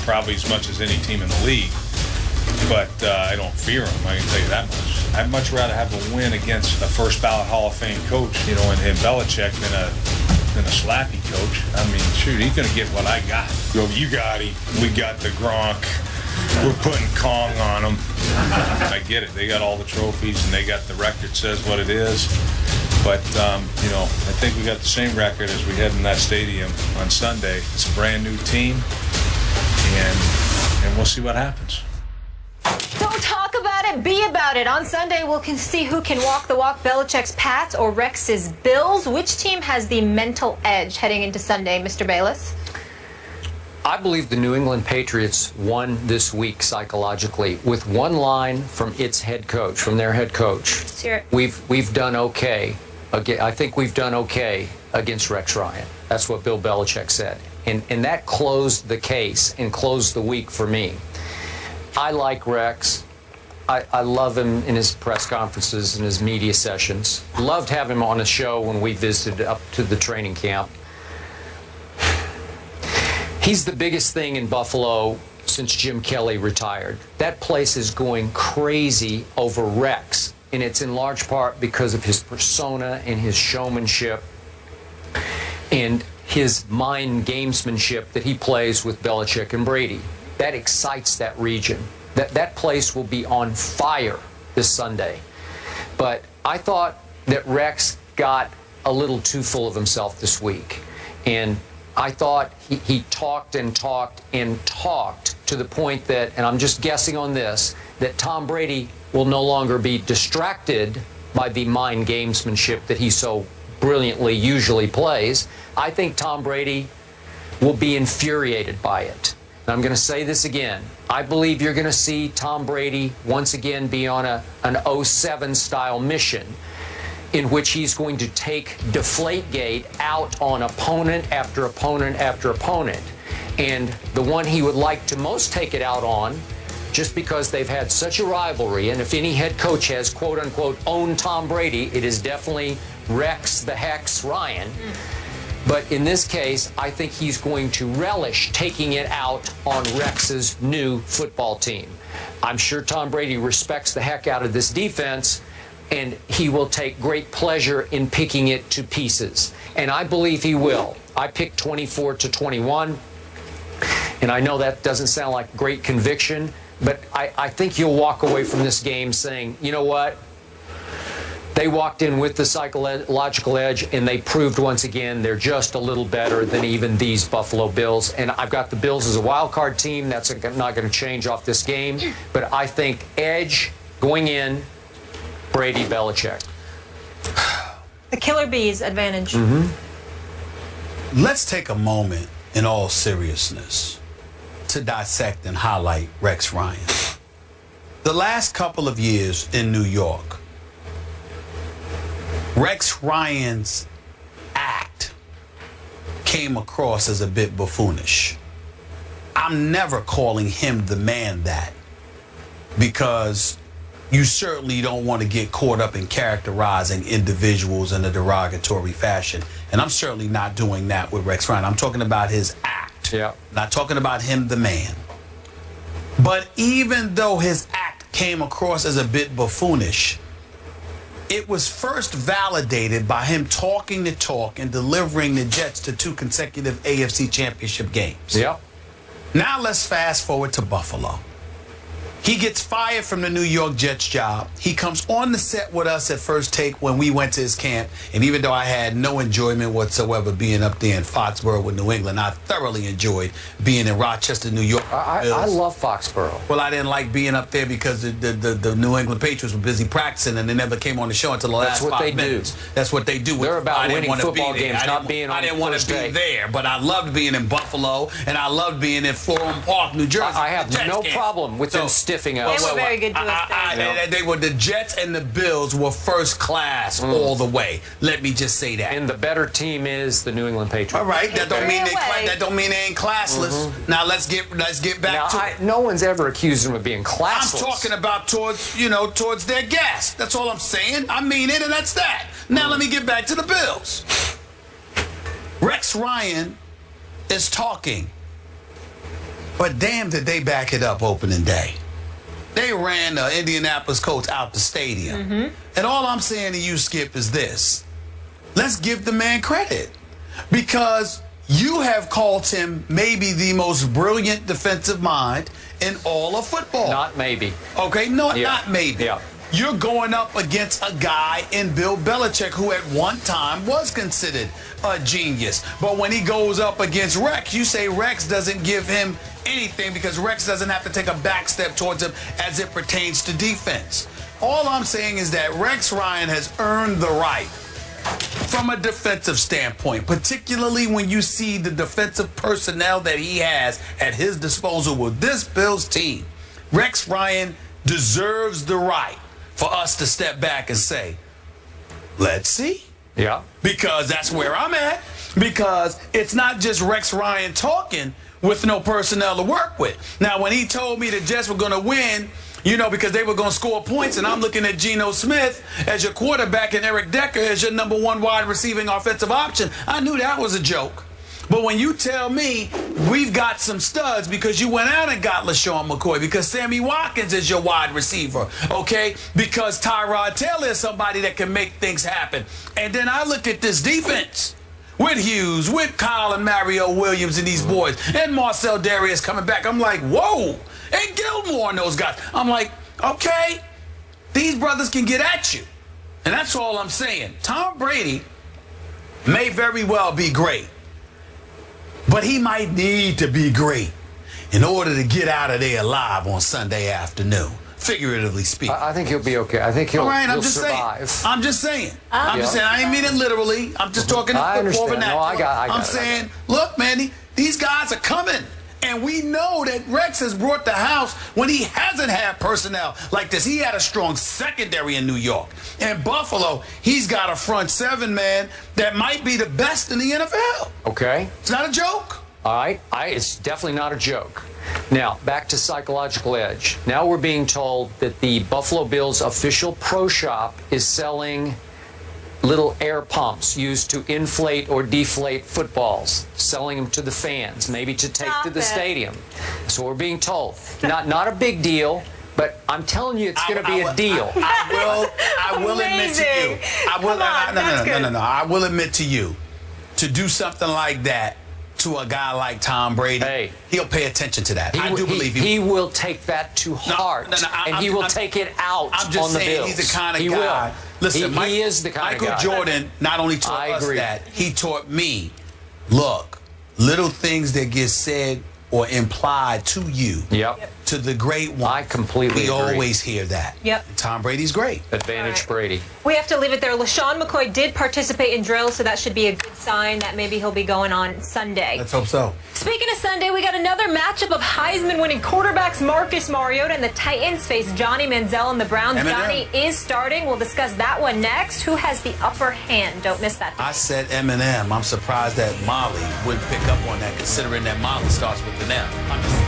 probably as much as any team in the league. But I don't fear him, I can tell you that much. I'd much rather have a win against a first ballot Hall of Fame coach, you know, and Belichick than a slappy coach. I mean, shoot, he's going to get what I got. You got him. We got the Gronk. We're putting Kong on them. I get it. They got all the trophies, and they got the record says what it is. But, you know, I think we got the same record as we had in that stadium on Sunday. It's a brand-new team, and we'll see what happens. Don't talk about it, be about it. On Sunday, we'll see who can walk the walk, Belichick's Pats or Rex's Bills. Which team has the mental edge heading into Sunday, Mr. Bayless? I believe the New England Patriots won this week psychologically with one line from its head coach, from their head coach. Let's hear it. We've done okay. I think we've done okay against Rex Ryan. That's what Bill Belichick said. And that closed the case and closed the week for me. I like Rex. I love him in his press conferences and his media sessions. Loved having him on a show when we visited up to the training camp. He's the biggest thing in Buffalo since Jim Kelly retired. That place is going crazy over Rex, and it's in large part because of his persona and his showmanship and his mind gamesmanship that he plays with Belichick and Brady. That excites that region. That place will be on fire this Sunday. But I thought that Rex got a little too full of himself this week. And I thought he talked and talked and talked to the point that, and I'm just guessing on this, that Tom Brady will no longer be distracted by the mind gamesmanship that he so brilliantly usually plays. I think Tom Brady will be infuriated by it. And I'm going to say this again. I believe you're going to see Tom Brady once again be on an 07 style mission in which he's going to take Deflategate out on opponent after opponent after opponent. And the one he would like to most take it out on, just because they've had such a rivalry, and if any head coach has quote-unquote owned Tom Brady, it is definitely Rex the Hex Ryan. But in this case, I think he's going to relish taking it out on Rex's new football team. I'm sure Tom Brady respects the heck out of this defense, and he will take great pleasure in picking it to pieces. And I believe he will. I picked 24-21, and I know that doesn't sound like great conviction, but I think you'll walk away from this game saying, you know what? They walked in with the psychological edge, and they proved once again they're just a little better than even these Buffalo Bills. And I've got the Bills as a wild card team. That's not going to change off this game. But I think edge going in, Brady, Belichick. The Killer Bees advantage. Let's take a moment in all seriousness to dissect and highlight Rex Ryan. The last couple of years in New York, Rex Ryan's act came across as a bit buffoonish. I'm never calling him the man that, because you certainly don't want to get caught up in characterizing individuals in a derogatory fashion. And I'm certainly not doing that with Rex Ryan. I'm talking about his act. Yeah. Not talking about him, the man. But even though his act came across as a bit buffoonish, it was first validated by him talking the talk and delivering the Jets to 2 consecutive AFC Championship games. Yeah. Now let's fast forward to Buffalo. He gets fired from the New York Jets job. He comes on the set with us at First Take when we went to his camp. And even though I had no enjoyment whatsoever being up there in Foxborough with New England, I thoroughly enjoyed being in Rochester, New York. I love Foxborough. Well, I didn't like being up there because the New England Patriots were busy practicing and they never came on the show until the last 5 minutes. That's what they do. They're about winning football games, not being on the first day. I didn't want to be there, but I loved being in Buffalo and I loved being in Florham Park, New Jersey. I have no problem with them stiffing us. They were very good to us. They were, the Jets and the Bills were first class all the way. Let me just say that. And the better team is the New England Patriots. All right, that don't mean they ain't classless. Now let's get back to it. No one's ever accused them of being classless. I'm talking about towards their guests. That's all I'm saying. I mean it, and that's that. Now let me get back to the Bills. Rex Ryan is talking But damn, did they back it up opening day. They ran the Indianapolis Colts out the stadium. And all I'm saying to you, Skip, is this. Let's give the man credit. Because you have called him maybe the most brilliant defensive mind in all of football. Not maybe. Okay, no, not maybe. Yeah. You're going up against a guy in Bill Belichick who at one time was considered a genius. But when he goes up against Rex, you say Rex doesn't give him anything because Rex doesn't have to take a back step towards him as it pertains to defense. All I'm saying is that Rex Ryan has earned the right from a defensive standpoint, particularly when you see the defensive personnel that he has at his disposal with this Bills team. Rex Ryan deserves the right for us to step back and say, let's see. Yeah. Because that's where I'm at. Because it's not just Rex Ryan talking with no personnel to work with. Now, when he told me the Jets were going to win, you know, because they were going to score points, and I'm looking at Geno Smith as your quarterback and Eric Decker as your #1 wide receiving offensive option, I knew that was a joke. But when you tell me we've got some studs because you went out and got LaShawn McCoy, because Sammy Watkins is your wide receiver, okay, because Tyrod Taylor is somebody that can make things happen. And then I look at this defense with Hughes, with Kyle and Mario Williams and these boys, and Marcel Darius coming back. I'm like, whoa. And Gilmore and those guys. I'm like, okay, these brothers can get at you. And that's all I'm saying. Tom Brady may very well be great, but he might need to be great in order to get out of there alive on Sunday afternoon, figuratively speaking. I think he'll be okay. I think he'll, all right, he'll survive. I'm just saying. I'm just saying. I ain't mean it literally. I'm just talking I football understand. vernacular. No, I got I'm it. saying, look, man, these guys are coming. And we know that Rex has brought the house when he hasn't had personnel like this. He had a strong secondary in New York. In Buffalo, he's got a front seven, man, that might be the best in the NFL. Okay. It's not a joke. All right. It's definitely not a joke. Now, back to psychological edge. Now we're being told that the Buffalo Bills official pro shop is selling little air pumps used to inflate or deflate footballs, selling them to the fans, maybe to take to the stadium. So we're being told. Not a big deal, but I'm telling you it's going to be a deal. I will admit to you. I will admit to you, to do something like that to a guy like Tom Brady, he'll pay attention to that. I do believe he will take that to heart, and he will take it out I'm just on the saying, Bills. he's the kind of he guy. Will. Listen, he is the kind of guy. Michael Jordan not only taught us that, he taught me, look, little things that get said or implied to you, to the great one. I completely agree. We always hear that. Yep. And Tom Brady's great. Advantage Brady. We have to leave it there. LaShawn McCoy did participate in drills, so that should be a good sign that maybe he'll be going on Sunday. Let's hope so. Speaking of Sunday, we got another matchup of Heisman-winning quarterbacks Marcus Mariota and the Titans face Johnny Manziel and the Browns. Eminem. Johnny is starting. We'll discuss that one next. Who has the upper hand? Don't miss that. I said Eminem. I'm surprised that Molly wouldn't pick up on that, considering that Molly starts with an M.